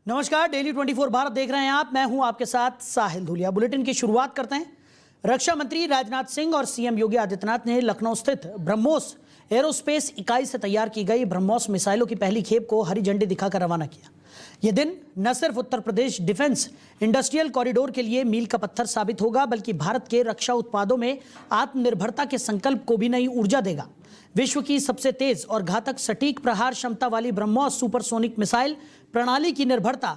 नमस्कार, डेली 24 भारत देख रहे हैं आप। मैं हूं आपके साथ साहिल धुलिया। बुलेटिन की शुरुआत करते हैं। रक्षा मंत्री राजनाथ सिंह और सीएम योगी आदित्यनाथ ने लखनऊ स्थित ब्रह्मोस एरोस्पेस इकाई से तैयार की गई ब्रह्मोस मिसाइलों की पहली खेप को हरी झंडी दिखाकर रवाना किया। यह दिन न सिर्फ Uttar Pradesh defence industrial corridor के लिए मील का पत्थर साबित होगा, बल्कि भारत के रक्षा उत्पादों में आत्मनिर्भरता के संकल्प को भी नई ऊर्जा देगा। विश्व की सबसे तेज और घातक सटीक प्रहार क्षमता वाली ब्रह्मोस सुपरसोनिक मिसाइल प्रणाली की निर्भरता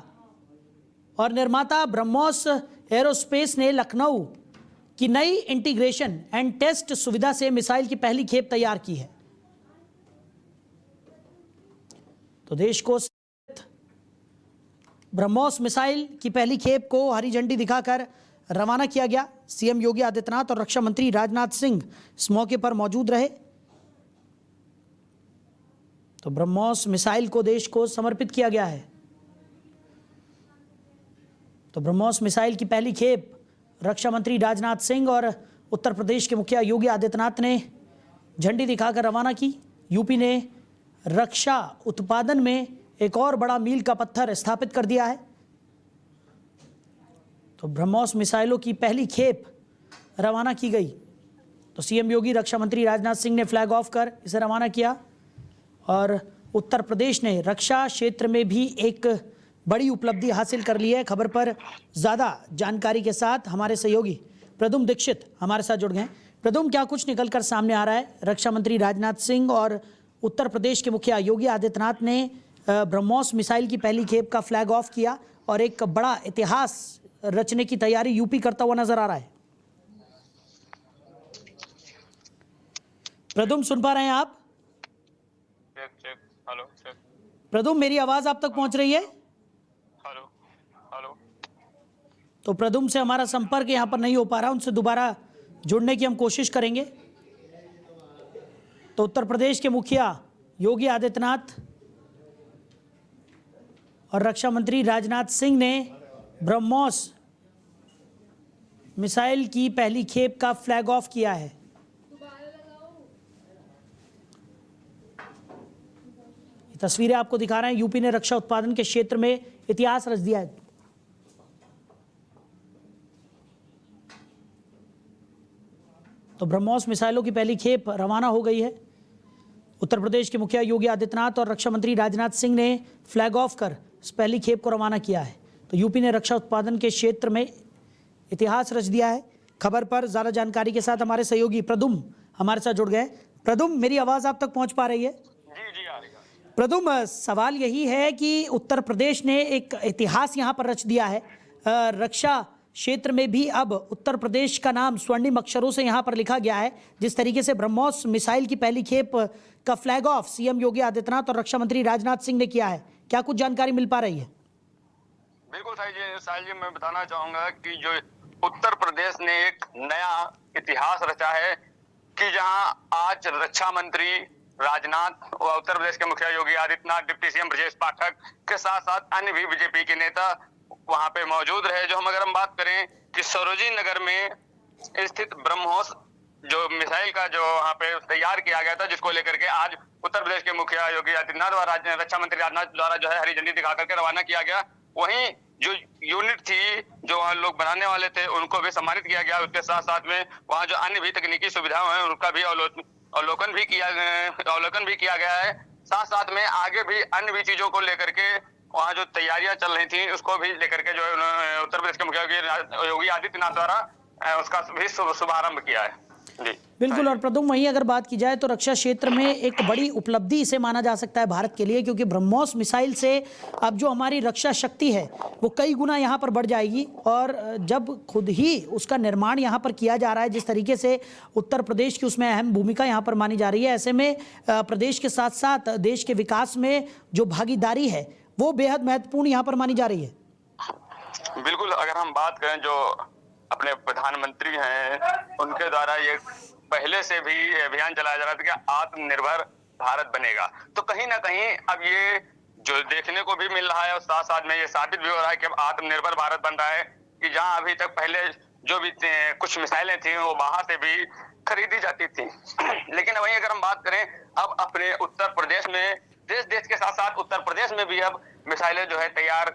और निर्माता ब्रह्मोस एरोस्पेस ने लखनऊ की नई इंटीग्रेशन एंड टेस्ट सुविधा से मिसाइल की पहली खेप तैयार की है। तो देश को ब्रह्मोस मिसाइल की पहली खेप को हरी झंडी दिखाकर रवाना किया गया। सीएम योगी आदित्यनाथ और रक्षा मंत्री राजनाथ सिंह इस मौके पर मौजूद रहे। तो ब्रह्मोस मिसाइल को देश को समर्पित किया गया है। तो ब्रह्मोस मिसाइल की पहली खेप रक्षा मंत्री राजनाथ सिंह और उत्तर प्रदेश के मुखिया योगी आदित्यनाथ ने झंडी दिखाकर रवाना की। यूपी ने रक्षा उत्पादन में एक और बड़ा मील का पत्थर स्थापित कर दिया है। तो ब्रह्मोस मिसाइलों की पहली खेप रवाना की गई। तो सीएम योगी, रक्षा मंत्री राजनाथ सिंह ने फ्लैग ऑफ कर इसे रवाना किया और उत्तर प्रदेश ने रक्षा क्षेत्र में भी एक बड़ी उपलब्धि हासिल कर ली है। खबर पर ज़्यादा जानकारी के साथ हमारे सहयोगी प्रदुम दीक्षित हमारे साथ जुड़ गए। प्रदुम, क्या कुछ निकलकर सामने आ रहा है? रक्षा मंत्री राजनाथ सिंह और उत्तर प्रदेश के मुखिया योगी आदित्यनाथ ने ब्रह्मोस मिसाइल की पहली खेप का फ्लैग ऑफ किया और एक बड़ा इतिहास रचने की तैयारी यूपी करता हुआ नजर आ रहा है। प्रदुम, सुन पा रहे हैं आप? हेलो प्रदुम, मेरी आवाज आप तक पहुंच रही है? हेलो। तो प्रदुम से हमारा संपर्क यहां पर नहीं हो पा रहा, उनसे दोबारा जुड़ने की हम कोशिश करेंगे। तो उत्तर प्रदेश के मुखिया योगी आदित्यनाथ और रक्षा मंत्री राजनाथ सिंह ने ब्रह्मोस मिसाइल की पहली खेप का फ्लैग ऑफ किया है। तस्वीरें आपको दिखा रहे हैं। यूपी ने रक्षा उत्पादन के क्षेत्र में इतिहास रच दिया है। तो ब्रह्मोस मिसाइलों की पहली खेप रवाना हो गई है। उत्तर प्रदेश के मुखिया योगी आदित्यनाथ और रक्षा मंत्री राजनाथ सिंह ने फ्लैग ऑफ कर इस पहली खेप को रवाना किया है। तो यूपी ने रक्षा उत्पादन के क्षेत्र में इतिहास रच दिया है। खबर पर ज्यादा जानकारी के साथ हमारे सहयोगी प्रदुम हमारे साथ जुड़ गए। प्रदुम, मेरी आवाज आप तक पहुंच पा रही है? जी आ रही है। प्रदुम, सवाल यही है कि उत्तर प्रदेश ने एक इतिहास यहां पर रच दिया है। रक्षा क्षेत्र में भी अब उत्तर प्रदेश का नाम स्वर्णिम अक्षरों से यहां पर लिखा गया है। जिस तरीके से ब्रह्मोस मिसाइल की पहली खेप का flag of CM Yogi Adityanath और रक्षा मंत्री राजनाथ सिंह ने किया है, क्या कुछ जानकारी मिल पा रही है? बिल्कुल साहिल जी, मैं बताना चाहूंगा कि जो उत्तर प्रदेश ने एक नया इतिहास रचा है कि जहां आज रक्षा मंत्री राजनाथ और उत्तर प्रदेश के मुखिया योगी आदित्यनाथ, डिप्टी सीएम ब्रजेश पाठक के साथ साथ अन्य भी बीजेपी के नेता वहां पे मौजूद रहे। जो अगर हम बात करें कि सरोजी नगर में स्थित ब्रह्मोस जो मिसाइल का जो वहां पे तैयार किया गया था, जिसको लेकर के आज उत्तर प्रदेश के मुखिया योगी आदित्यनाथ और रक्षा मंत्री राजनाथ द्वारा जो है हरी झंडी दिखा करके रवाना किया गया। वहीं जो यूनिट थी जो वहां लोग बनाने वाले थे उनको भी सम्मानित किया गया। उसके साथ साथ में वहां जो अन्य भी तकनीकी सुविधाएं हैं उनका भी अवलोकन भी किया गया है। साथ साथ में आगे भी अन्य भी चीजों को लेकर के वहाँ जो तैयारियां चल रही थी उसको भी लेकर के जो उत्तर प्रदेश के मुख्यमंत्री योगी आदित्यनाथ द्वारा उसका भी शुभारंभ किया है। जी बिल्कुल। और प्रदुम, वहीं अगर बात की जाए तो रक्षा क्षेत्र में एक बड़ी उपलब्धि इसे माना जा सकता है भारत के लिए, क्योंकि ब्रह्मोस मिसाइल से अब जो हमारी रक्षा शक्ति है वो कई गुना यहाँ पर बढ़ जाएगी। और जब खुद ही उसका निर्माण यहाँ पर किया जा रहा है, जिस तरीके से उत्तर प्रदेश की उसमें अहम भूमिका यहाँ पर मानी जा रही है, ऐसे में प्रदेश के साथ साथ देश के विकास में जो भागीदारी है वो बेहद महत्वपूर्ण यहाँ पर मानी जा रही है। बिल्कुल। अगर हम बात करें जो अपने प्रधानमंत्री हैं उनके द्वारा ये पहले से भी अभियान चलाया जा रहा था कि आत्मनिर्भर भारत बनेगा, तो कहीं ना कहीं अब ये जो देखने को भी मिल रहा है और साथ साथ में ये साबित भी हो रहा है कि अब आत्मनिर्भर भारत बन रहा है। कि जहां अभी तक पहले जो भी कुछ मिसाइलें थी वो बाहर से भी खरीदी जाती थी, लेकिन वहीं अगर हम बात करें अब अपने उत्तर प्रदेश में देश के साथ साथ उत्तर प्रदेश में भी अब मिसाइलें जो है तैयार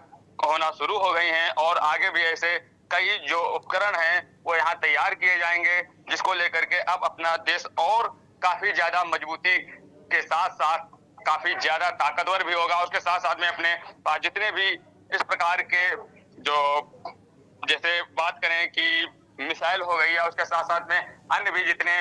होना शुरू हो गई हैं और आगे भी ऐसे कई जो उपकरण हैं वो यहाँ तैयार किए जाएंगे, जिसको लेकर के अब अपना देश और काफी ज्यादा मजबूती के साथ साथ काफी ज्यादा ताकतवर भी होगा। उसके साथ साथ में अपने पास जितने भी इस प्रकार के जो जैसे बात करें कि मिसाइल हो गई है, उसके साथ साथ में अन्य भी जितने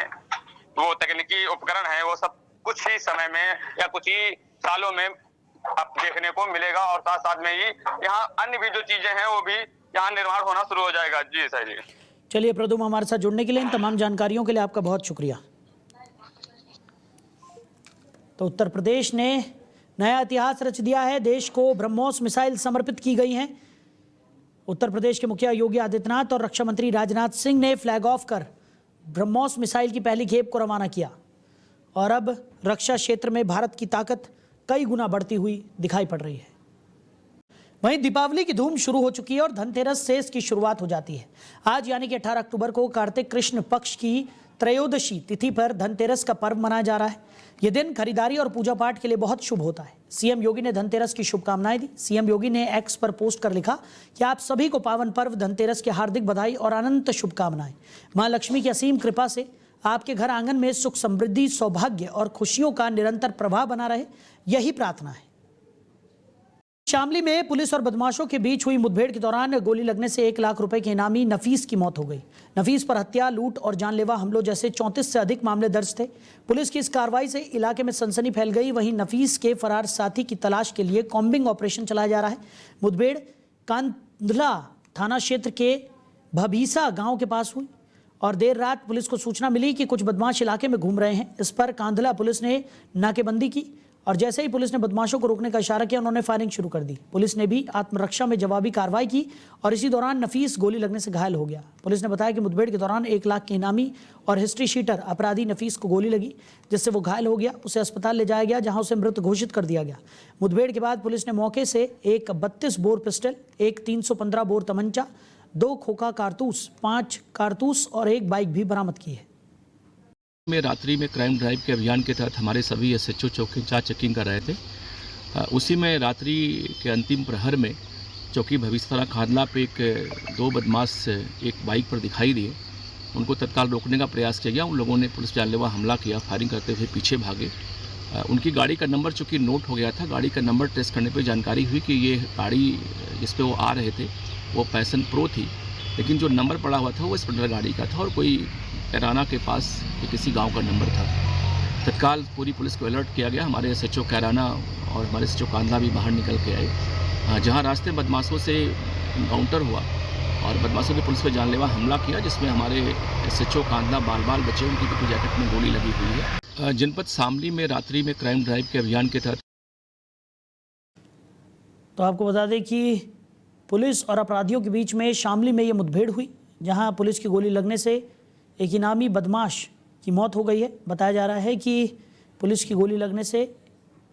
वो तकनीकी उपकरण हैं वो सब कुछ ही समय में या कुछ ही सालों में अब देखने को मिलेगा। और साथ साथ में ही यहाँ अन्य भी जो चीजें हैं वो भी यहाँ निर्माण होना शुरू हो जाएगा। जी सर जी। चलिए प्रदुम, हमारे साथ जुड़ने के लिए, इन तमाम जानकारियों के लिए आपका बहुत शुक्रिया। तो उत्तर प्रदेश ने नया इतिहास रच दिया है, देश को ब्रह्मोस मिसाइल समर्पित की गई हैं। उत्तर प्रदेश के मुखिया योगी आदित्यनाथ और रक्षा मंत्री राजनाथ सिंह ने फ्लैग ऑफ कर ब्रह्मोस मिसाइल की पहली खेप को रवाना किया और अब रक्षा क्षेत्र में भारत की ताकत कई गुना बढ़ती हुई दिखाई पड़ रही है। वहीं दीपावली की धूम शुरू हो चुकी है और धनतेरस से इसकी शुरुआत हो जाती है। आज यानी कि 18 अक्टूबर को कार्तिक कृष्ण पक्ष की त्रयोदशी तिथि पर धनतेरस का पर्व मनाया जा रहा है। यह दिन खरीदारी और पूजा पाठ के लिए बहुत शुभ होता है। सीएम योगी ने धनतेरस की शुभकामनाएं दी। सीएम योगी ने एक्स पर पोस्ट कर लिखा कि आप सभी को पावन पर्व धनतेरस की हार्दिक बधाई और अनंत शुभकामनाएं। मां लक्ष्मी की असीम कृपा से आपके घर आंगन में सुख समृद्धि, सौभाग्य और खुशियों का निरंतर प्रवाह बना रहे, यही प्रार्थना है। शामली में पुलिस और बदमाशों के बीच हुई मुठभेड़ के दौरान गोली लगने से 1 लाख रुपए के इनामी नफीस की मौत हो गई। नफीस पर हत्या, लूट और जानलेवा हमलों जैसे 34 से अधिक मामले दर्ज थे। पुलिस की इस कार्रवाई से इलाके में सनसनी फैल गई। वहीं नफीस के फरार साथी की तलाश के लिए कॉम्बिंग ऑपरेशन चलाया जा रहा है। मुठभेड़ कांधला थाना क्षेत्र के भभीसा गांव के पास हुई और देर रात पुलिस को सूचना मिली कि कुछ बदमाश इलाके में घूम रहे हैं। इस पर कांधला पुलिस ने नाकेबंदी की और जैसे ही पुलिस ने बदमाशों को रोकने का इशारा किया, उन्होंने फायरिंग शुरू कर दी। पुलिस ने भी आत्मरक्षा में जवाबी कार्रवाई की और इसी दौरान नफीस गोली लगने से घायल हो गया। पुलिस ने बताया कि मुठभेड़ के दौरान 1 लाख के इनामी और हिस्ट्री शीटर अपराधी नफीस को गोली लगी, जिससे वो घायल हो गया। उसे अस्पताल ले जाया गया, जहां उसे मृत घोषित कर दिया गया। मुठभेड़ के बाद पुलिस ने मौके से एक 32 बोर पिस्टल, एक 315 बोर तमंचा, 2 खोखा कारतूस, 5 कारतूस और 1 बाइक भी बरामद की है। में रात्रि में क्राइम ड्राइव के अभियान के तहत हमारे सभी एसएचओ चौकी इंचार्ज चेकिंग कर रहे थे। उसी में रात्रि के अंतिम प्रहर में चौकी भविष्यवाला खादला पे 2 बदमाश एक बाइक पर दिखाई दिए। उनको तत्काल रोकने का प्रयास किया गया। उन लोगों ने पुलिस जानलेवा हमला किया, फायरिंग करते हुए पीछे भागे। उनकी गाड़ी का नंबर चूँकि नोट हो गया था, गाड़ी का नंबर ट्रेस करने पर जानकारी हुई कि ये गाड़ी जिस पर वो आ रहे थे वो पैशन प्रो थी, लेकिन जो नंबर पड़ा हुआ था वो स्प्लेंडर गाड़ी का था और कोई कैराना के पास किसी गांव का नंबर था। तत्काल पूरी पुलिस को अलर्ट किया गया। हमारे एसएचओ कैराना और हमारे एसएचओ कांधला भी बाहर निकल के आए। जहां रास्ते बदमाशों से इनकाउंटर हुआ और बदमाशों ने पुलिस पर जानलेवा हमला किया, जिसमें हमारे एसएचओ कांधला बाल बचे, उनकी पिट्ठू जैकेट में गोली लगी हुई है। जनपद शामली में रात्रि में क्राइम ड्राइव के अभियान के तहत तो आपको बता दें कि पुलिस और अपराधियों के बीच में शामली में ये मुठभेड़ हुई, जहां पुलिस की गोली लगने से एक इनामी बदमाश की मौत हो गई है। बताया जा रहा है कि पुलिस की गोली लगने से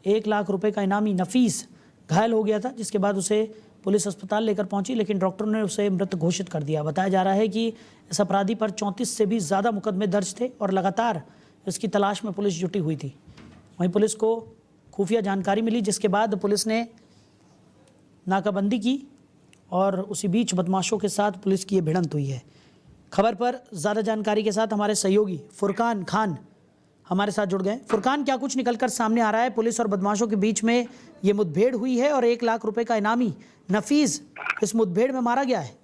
1 लाख रुपए का इनामी नफीस घायल हो गया था, जिसके बाद उसे पुलिस अस्पताल लेकर पहुंची, लेकिन डॉक्टरों ने उसे मृत घोषित कर दिया। बताया जा रहा है कि इस अपराधी पर 34 से भी ज़्यादा मुकदमे दर्ज थे और लगातार इसकी तलाश में पुलिस जुटी हुई थी। वहीं पुलिस को खुफिया जानकारी मिली, जिसके बाद पुलिस ने नाकाबंदी की और उसी बीच बदमाशों के साथ पुलिस की ये भिड़ंत हुई है। खबर पर ज़्यादा जानकारी के साथ हमारे सहयोगी फुरकान खान हमारे साथ जुड़ गए। फुरकान, क्या कुछ निकलकर सामने आ रहा है? पुलिस और बदमाशों के बीच में ये मुठभेड़ हुई है और 1 लाख रुपए का इनामी नफीस इस मुठभेड़ में मारा गया है।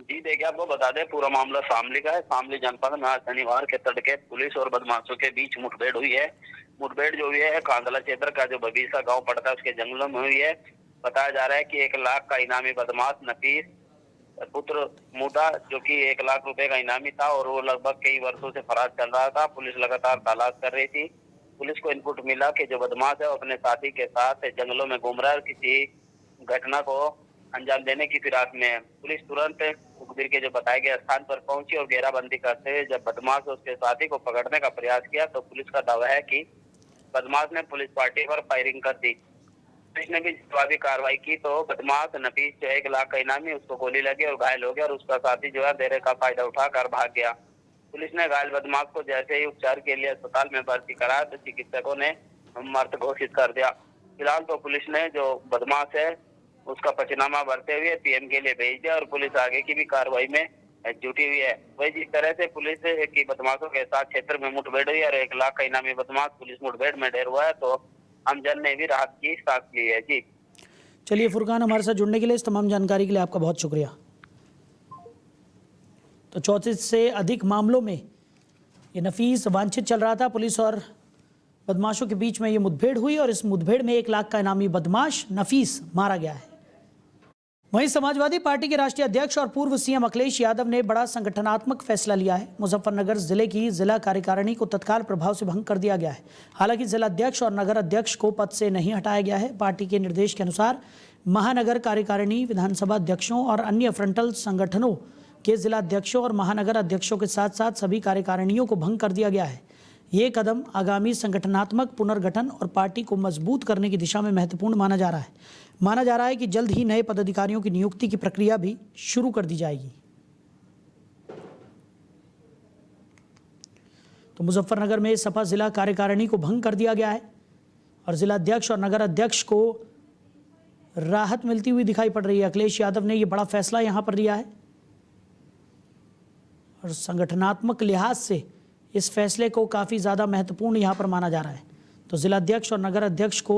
जी देखिए, आपको बता दें पूरा मामला शामली का है। शामली जनपद में आज शनिवार के तड़के पुलिस और बदमाशों के बीच मुठभेड़ हुई है। मुठभेड़ जो हुई है कांधला क्षेत्र का जो भभीसा गांव पड़ता है उसके जंगलों में हुई है। बताया जा रहा है कि 1 लाख का इनामी बदमाश नफीस पुत्र मुदा, जो कि 1 लाख रुपए का इनामी था और वो लगभग कई वर्षों से फरार चल रहा था। पुलिस लगातार तलाश कर रही थी। पुलिस को इनपुट मिला कि जो बदमाश है वो अपने साथी के साथ जंगलों में घूम रहा है और किसी घटना को अंजाम देने की फिराक में है। पुलिस तुरंत मुखबिर के जो बताए गए स्थान पर पहुंची और घेराबंदी करते हुए जब बदमाश और उसके साथी को पकड़ने का प्रयास किया तो पुलिस का दावा है कि बदमाश ने पुलिस पार्टी पर फायरिंग कर दी। पुलिस ने भी जवाबी कार्रवाई की तो बदमाश नफीस जो 1 लाख का इनामी, उसको गोली लगी और घायल हो गया और उसका साथी जो है देर का फायदा उठाकर भाग गया। पुलिस ने घायल बदमाश को जैसे ही उपचार के लिए अस्पताल में भर्ती कराया तो चिकित्सकों ने मृत घोषित कर दिया। फिलहाल तो पुलिस ने जो बदमाश है उसका पंचनामा भरते हुए पीएम के लिए भेज दिया और पुलिस आगे की भी कार्रवाई में जुटी हुई है। वही जिस तरह से पुलिस की बदमाशों के साथ क्षेत्र में मुठभेड़ हुई और 1 लाख का इनामी बदमाश पुलिस मुठभेड़ में ढेर हुआ है, तो हम जन ने भी राहत की सांस ली है। जी चलिए फुरकान, हमारे साथ जुड़ने के लिए, इस तमाम जानकारी के लिए आपका बहुत शुक्रिया। तो 34 से अधिक मामलों में ये नफीस वांछित चल रहा था। पुलिस और बदमाशों के बीच में ये मुठभेड़ हुई और इस मुठभेड़ में 1 लाख का इनामी बदमाश नफीस मारा गया है। वहीं समाजवादी पार्टी के राष्ट्रीय अध्यक्ष और पूर्व सीएम अखिलेश यादव ने बड़ा संगठनात्मक फैसला लिया है। मुजफ्फरनगर जिले की जिला कार्यकारिणी को तत्काल प्रभाव से भंग कर दिया गया है। हालांकि जिला अध्यक्ष और नगर अध्यक्ष को पद से नहीं हटाया गया है। पार्टी के निर्देश के अनुसार महानगर कार्यकारिणी, विधानसभा अध्यक्षों और अन्य फ्रंटल संगठनों के जिला अध्यक्षों और महानगर अध्यक्षों के साथ साथ सभी कार्यकारिणियों को भंग कर दिया गया है। ये कदम आगामी संगठनात्मक पुनर्गठन और पार्टी को मजबूत करने की दिशा में महत्वपूर्ण माना जा रहा है। माना जा रहा है कि जल्द ही नए पदाधिकारियों की नियुक्ति की प्रक्रिया भी शुरू कर दी जाएगी। तो मुजफ्फरनगर में सपा जिला कार्यकारिणी को भंग कर दिया गया है और जिला अध्यक्ष और नगर अध्यक्ष को राहत मिलती हुई दिखाई पड़ रही है। अखिलेश यादव ने यह बड़ा फैसला यहां पर लिया है और संगठनात्मक लिहाज से इस फैसले को काफ़ी ज़्यादा महत्वपूर्ण यहाँ पर माना जा रहा है। तो जिला अध्यक्ष और नगर अध्यक्ष को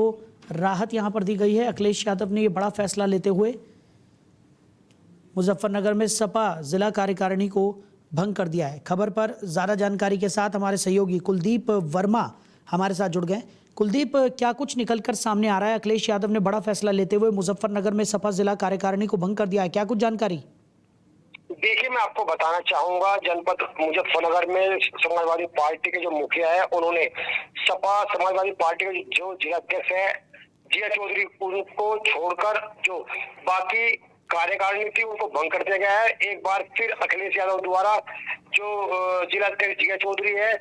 राहत यहाँ पर दी गई है। अखिलेश यादव ने ये बड़ा फैसला लेते हुए मुजफ्फरनगर में सपा जिला कार्यकारिणी को भंग कर दिया है। खबर पर ज़्यादा जानकारी के साथ हमारे सहयोगी कुलदीप वर्मा हमारे साथ जुड़ गए। कुलदीप, क्या कुछ निकलकर सामने आ रहा है? अखिलेश यादव ने बड़ा फैसला लेते हुए मुजफ्फरनगर में सपा जिला कार्यकारिणी को भंग कर दिया है, क्या कुछ जानकारी? देखिए, मैं आपको बताना चाहूंगा, जनपद मुजफ्फरनगर में समाजवादी पार्टी के जो मुखिया है, उन्होंने सपा समाजवादी पार्टी के जो जिलाध्यक्ष है जिया चौधरी, उनको छोड़कर जो बाकी कार्यकारिणी थी उनको भंग कर दिया गया है। एक बार फिर अखिलेश यादव द्वारा जो जिलाध्यक्ष जिया चौधरी है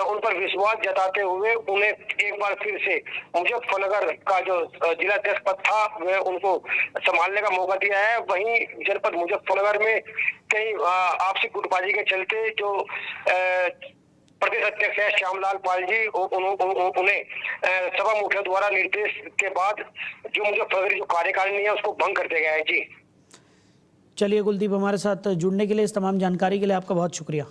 उन पर विश्वास जताते हुए उन्हें एक बार फिर से मुजफ्फरनगर का जो जिलाध्यक्ष पद था वह उनको संभालने का मौका दिया है। वहीं जनपद मुजफ्फरनगर में कई आपसी गुटबाजी के चलते जो प्रदेश अध्यक्ष है श्यामलाल पाल जी, उन्हें सभा मुखिया द्वारा निर्देश के बाद जो मुजफ्फरनगर जो कार्यकारिणी है उसको भंग कर दिया गया है। जी चलिए कुलदीप, हमारे साथ जुड़ने के लिए, इस तमाम जानकारी के लिए आपका बहुत शुक्रिया।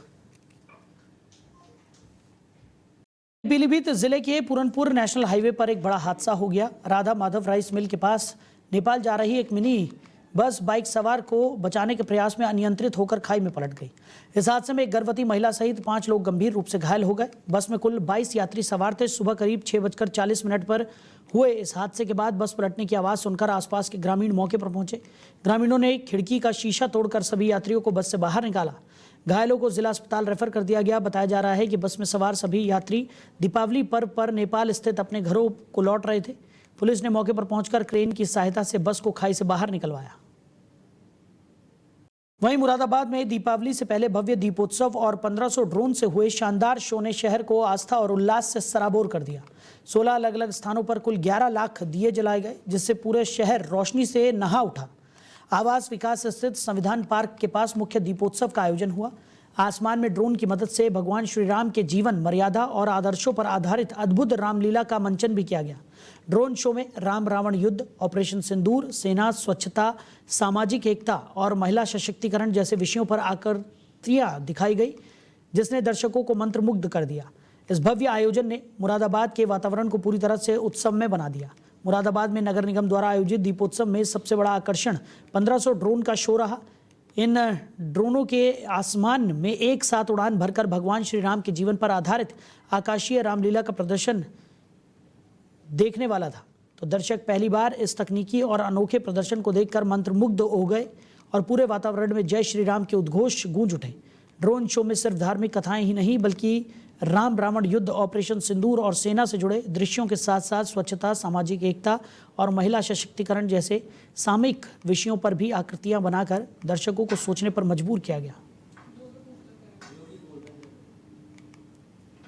पीलीभीत जिले के पूरनपुर नेशनल हाईवे पर एक बड़ा हादसा हो गया। राधा माधव राइस मिल के पास नेपाल जा रही एक मिनी बस बाइक सवार को बचाने के प्रयास में अनियंत्रित होकर खाई में पलट गई। इस हादसे में एक गर्भवती महिला सहित 5 लोग गंभीर रूप से घायल हो गए। बस में कुल 22 यात्री सवार थे। सुबह करीब 6:40 पर हुए इस हादसे के बाद बस पलटने की आवाज़ सुनकर आसपास के ग्रामीण मौके पर पहुंचे। ग्रामीणों ने खिड़की का शीशा तोड़कर सभी यात्रियों को बस से बाहर निकाला। घायलों को जिला अस्पताल रेफर कर दिया गया। बताया जा रहा है कि बस में सवार सभी यात्री दीपावली पर्व पर नेपाल स्थित अपने घरों को लौट रहे थे। पुलिस ने मौके पर पहुंचकर क्रेन की सहायता से बस को खाई से बाहर निकलवाया। वहीं मुरादाबाद में दीपावली से पहले भव्य दीपोत्सव और 1500 ड्रोन से हुए शानदार शो ने शहर को आस्था और उल्लास से सराबोर कर दिया। 16 अलग अलग स्थानों पर कुल 11 लाख दिए जलाए गए, जिससे पूरे शहर रोशनी से नहा उठा। आवास विकास स्थित संविधान पार्क के पास मुख्य दीपोत्सव का आयोजन हुआ। आसमान में ड्रोन की मदद से भगवान श्री राम के जीवन, मर्यादा और आदर्शों पर आधारित अद्भुत रामलीला का मंचन भी किया गया। ड्रोन शो में राम रावण युद्ध, ऑपरेशन सिंदूर, सेना, स्वच्छता, सामाजिक एकता और महिला सशक्तिकरण जैसे विषयों पर आकृतियां दिखाई गई, जिसने दर्शकों को मंत्रमुग्ध कर दिया। इस भव्य आयोजन ने मुरादाबाद के वातावरण को पूरी तरह से उत्सव में बना दिया। मुरादाबाद में नगर निगम द्वारा आयोजित दीपोत्सव में सबसे बड़ा आकर्षण 1500 ड्रोन का शो रहा। इन ड्रोनों के आसमान में एक साथ उड़ान भरकर भगवान श्री राम के जीवन पर आधारित आकाशीय रामलीला का प्रदर्शन देखने वाला था। तो दर्शक पहली बार इस तकनीकी और अनोखे प्रदर्शन को देखकर मंत्रमुग्ध हो गए और पूरे वातावरण में जय श्री राम के उद्घोष गूंज उठे। ड्रोन शो में सिर्फ धार्मिक कथाएं ही नहीं, बल्कि राम रावण युद्ध, ऑपरेशन सिंदूर और सेना से जुड़े दृश्यों के साथ साथ स्वच्छता, सामाजिक एकता और महिला सशक्तिकरण जैसे सामयिक विषयों पर भी आकृतियां बनाकर दर्शकों को सोचने पर मजबूर किया गया।